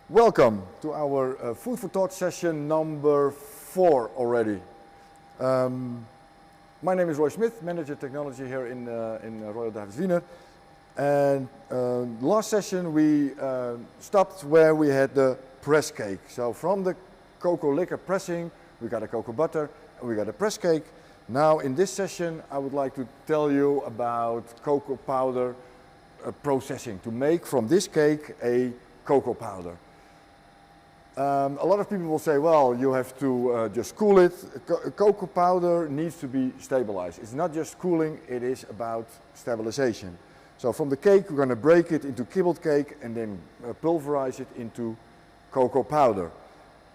Welcome to our Food for Thought session number 4 already. My name is Roy Smith, Manager Technology here in Royal Davids Wiener. And last session we stopped where we had the press cake. So from the cocoa liquor pressing, we got a cocoa butter and we got a press cake. Now in this session I would like to tell you about cocoa powder processing to make from this cake a cocoa powder. A lot of people will say, well, you have to just cool it. Cocoa powder needs to be stabilized. It's not just cooling, it is about stabilization. So from the cake, we're going to break it into kibbled cake and then pulverize it into cocoa powder.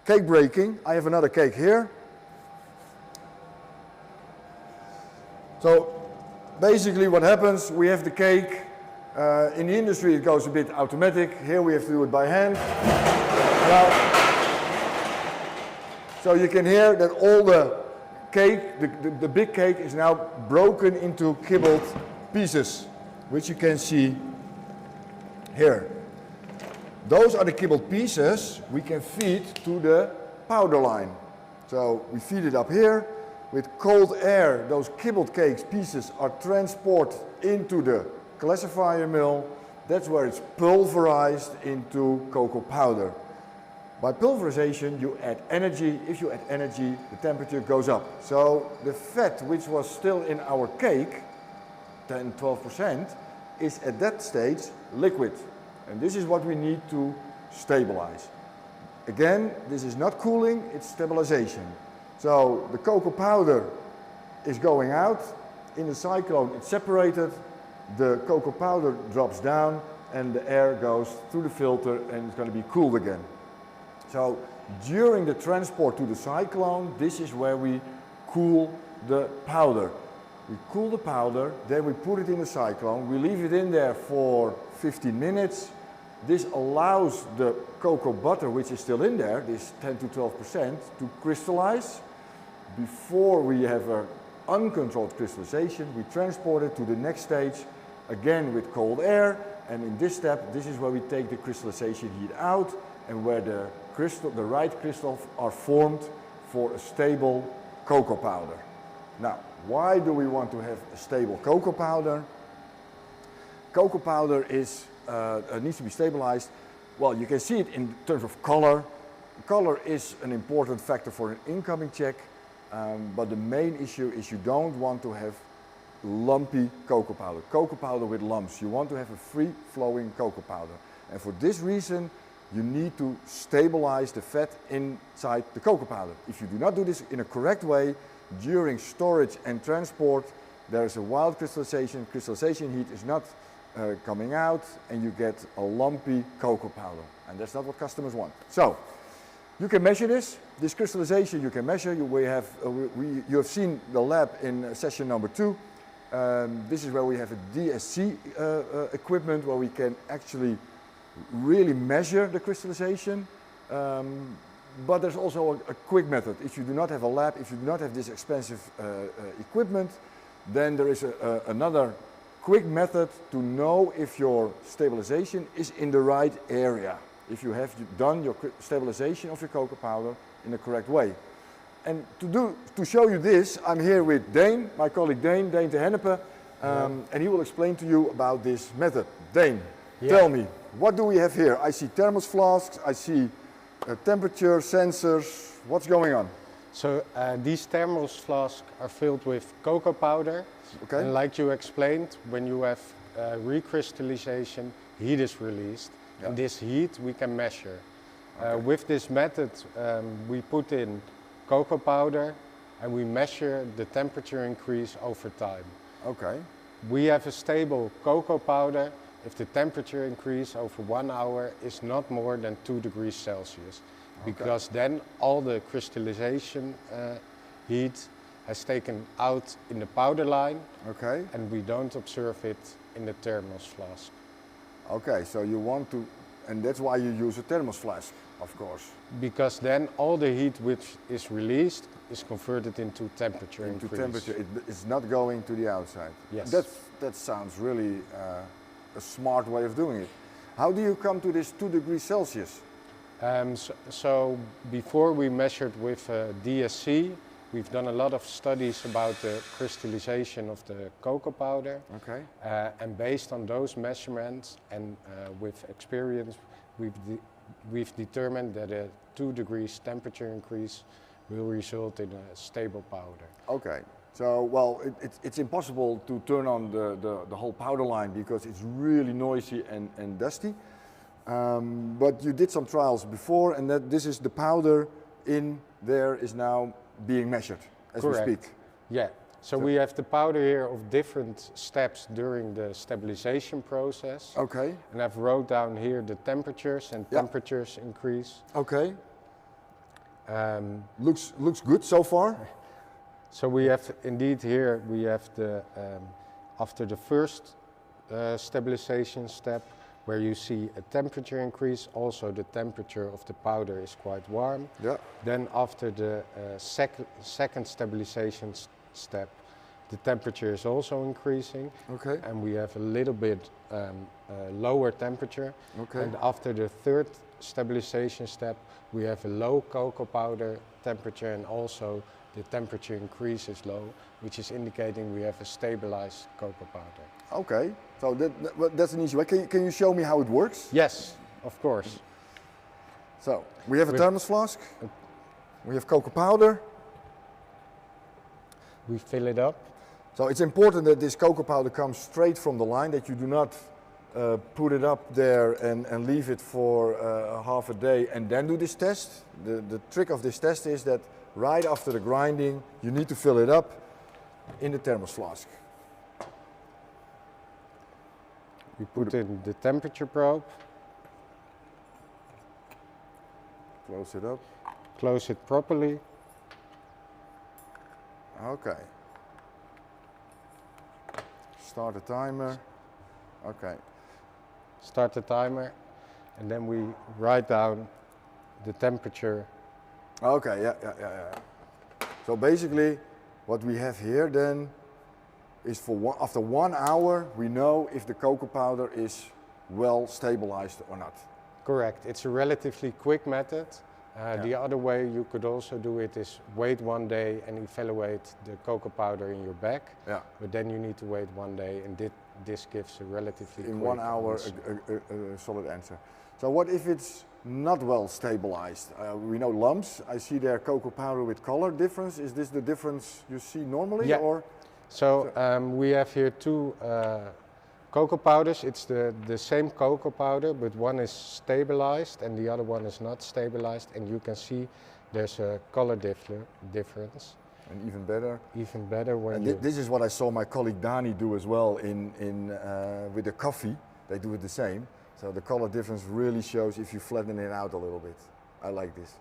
Cake breaking, I have another cake here. So basically what happens, we have the cake. In the industry it goes a bit automatic. Here we have to do it by hand. Now, so you can hear that all the cake, the big cake is now broken into kibbled pieces, which you can see here. Those are the kibbled pieces we can feed to the powder line. So we feed it up here. With cold air, those kibbled cake pieces are transported into the classifier mill. That's where it's pulverized into cocoa powder. By pulverization, you add energy. If you add energy, the temperature goes up. So the fat, which was still in our cake, 10–12%, is at that stage liquid. And this is what we need to stabilize. Again, this is not cooling, it's stabilization. So the cocoa powder is going out. In the cyclone, it's separated. The cocoa powder drops down and the air goes through the filter and it's going to be cooled again. So during the transport to the cyclone, this is where we cool the powder. We cool the powder, then we put it in the cyclone. We leave it in there for 15 minutes. This allows the cocoa butter, which is still in there, this 10–12%, to crystallize. Before we have an uncontrolled crystallization, we transport it to the next stage, again with cold air. And in this step, this is where we take the crystallization heat out and where the right crystals are formed for a stable cocoa powder. Now, why do we want to have a stable cocoa powder? Cocoa powder needs to be stabilized. Well, you can see it in terms of color. Color is an important factor for an incoming check, but the main issue is you don't want to have lumpy cocoa powder with lumps. You want to have a free-flowing cocoa powder. And for this reason, you need to stabilize the fat inside the cocoa powder. If you do not do this in a correct way, during storage and transport, there is a wild crystallization. Crystallization heat is not coming out, and you get a lumpy cocoa powder. And that's not what customers want. So, you can measure this. This crystallization you can measure. You have seen the lab in session number 2. This is where we have a DSC equipment where we can actually really measure the crystallization. But there's also a quick method. If you do not have a lab, if you do not have this expensive equipment, then there is another quick method to know if your stabilization is in the right area. If you have done your stabilization of your cocoa powder in the correct way. And to show you this, I'm here with Dane, my colleague Dane de Hennepe, and he will explain to you about this method. Dane, tell me, what do we have here? I see thermos flasks, I see temperature sensors. What's going on? So these thermos flasks are filled with cocoa powder. Okay. And like you explained, when you have recrystallization, heat is released. Yeah. And this heat we can measure. Okay. With this method, we put in cocoa powder and we measure the temperature increase over time. Okay. We have a stable cocoa powder if the temperature increase over 1 hour is not more than 2 degrees Celsius. Okay. Because then all the crystallization heat has taken out in the powder line. Okay. And we don't observe it in the thermos flask. Okay, so you want to, and that's why you use a thermos flask, of course. Because then all the heat which is released is converted into temperature increase. Temperature, it's not going to the outside. Yes. That sounds really a smart way of doing it. How do you come to this 2 degrees Celsius? So before we measured with DSC, we've done a lot of studies about the crystallization of the cocoa powder. Okay. And based on those measurements and with experience, we've determined that a 2 degrees temperature increase will result in a stable powder. Okay. So, well, it's impossible to turn on the whole powder line because it's really noisy and dusty. But you did some trials before, and that this is the powder in there is now being measured as Correct. we speak. Yeah. So we have the powder here of different steps during the stabilization process. Okay. And I've wrote down here the temperatures, and temperatures increase. Okay. Looks good so far. So we have indeed here we have the after the first stabilization step, where you see a temperature increase. Also, the temperature of the powder is quite warm. Yeah. Then after the second stabilization step, the temperature is also increasing. Okay. And we have a little bit lower temperature. Okay. And after the third stabilization step, we have a low cocoa powder temperature, and also the temperature increase is low, which is indicating we have a stabilized cocoa powder. Okay, so that's an easy way. Can you show me how it works? Yes, of course. So we have a thermos flask, we have cocoa powder. We fill it up. So it's important that this cocoa powder comes straight from the line, that you do not put it up there and leave it for half a day and then do this test. The trick of this test is that right after the grinding, you need to fill it up in the thermos flask. We put in the temperature probe. Close it up. Close it properly. Okay. Start the timer. Okay. Start the timer, and then we write down the temperature. Okay, yeah. So basically, what we have here then is after 1 hour, we know if the cocoa powder is well stabilized or not. Correct. It's a relatively quick method. The other way you could also do it is wait 1 day and evaluate the cocoa powder in your bag. Yeah. But then you need to wait 1 day, and this gives a relatively quick. In 1 hour, a solid answer. So what if it's not well stabilized? We know lumps. I see there cocoa powder with color difference. Is this the difference you see normally? Yeah. Or? So we have here two cocoa powders. It's the same cocoa powder, but one is stabilized and the other one is not stabilized. And you can see there's a color difference. And even better. Even better when and this is what I saw my colleague Dani do as well with the coffee. They do it the same. So the color difference really shows if you flatten it out a little bit. I like this.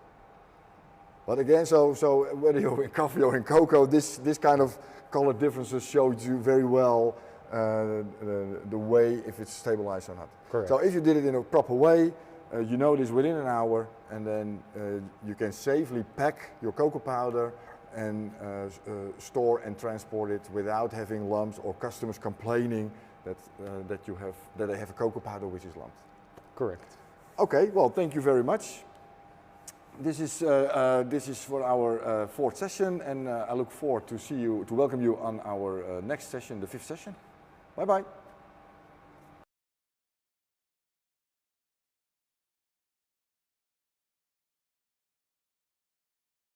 But again, so whether you're in coffee or in cocoa, this kind of color differences shows you very well the way if it's stabilized or not. Correct. So if you did it in a proper way, you know this within an hour, and then you can safely pack your cocoa powder and store and transport it without having lumps or customers complaining that they have a cocoa powder which is lumped. Correct. Okay, well, thank you very much. This is for our fourth session, and I look forward to welcome you on our next session, the fifth session. Bye bye.